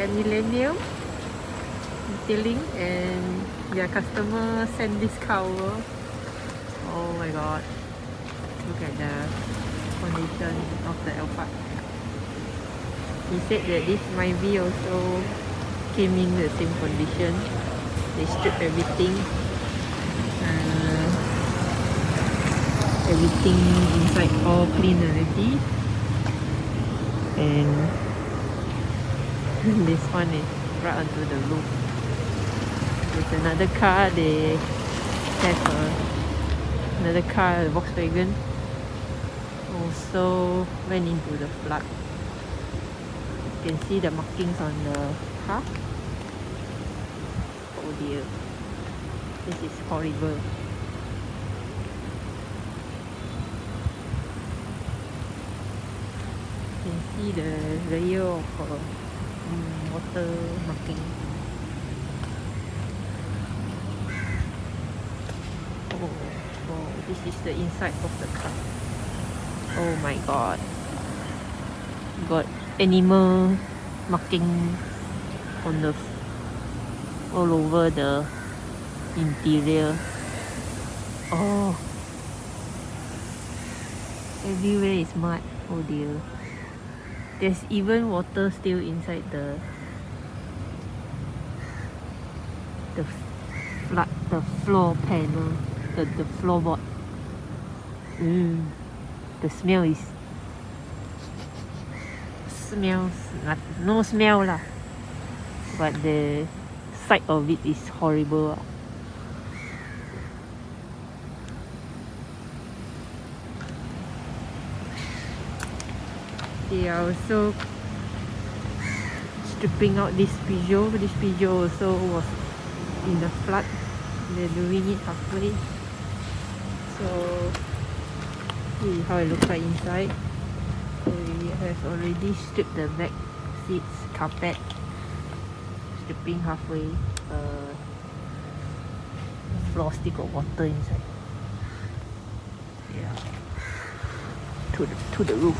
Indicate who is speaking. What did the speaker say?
Speaker 1: at Millennium detailing, and their customer sent this car over. Oh my god, look at the condition of the Alphard. He said that this might be also came in the same condition. They stripped everything. Everything inside all clean already. And this one is right onto the roof. There's another car, they have another car, a Volkswagen, also went into the flood. You can see the markings on the car. Oh dear, this is horrible. You can see the layer of water marking. Oh, this is the inside of the car. Oh my god, got animal marking on the all over the interior. Oh, everywhere is mud. Oh dear, there's even water still inside the floor panel, the floorboard. The smell is no smell lah, but the sight of it is horrible. They are also stripping out this Peugeot. This Peugeot also was in the flood. They're doing it halfway. So this is how it looks like inside. So we have already stripped the back seats, carpet, stripping halfway. The floor still got water inside. Yeah, to the roof.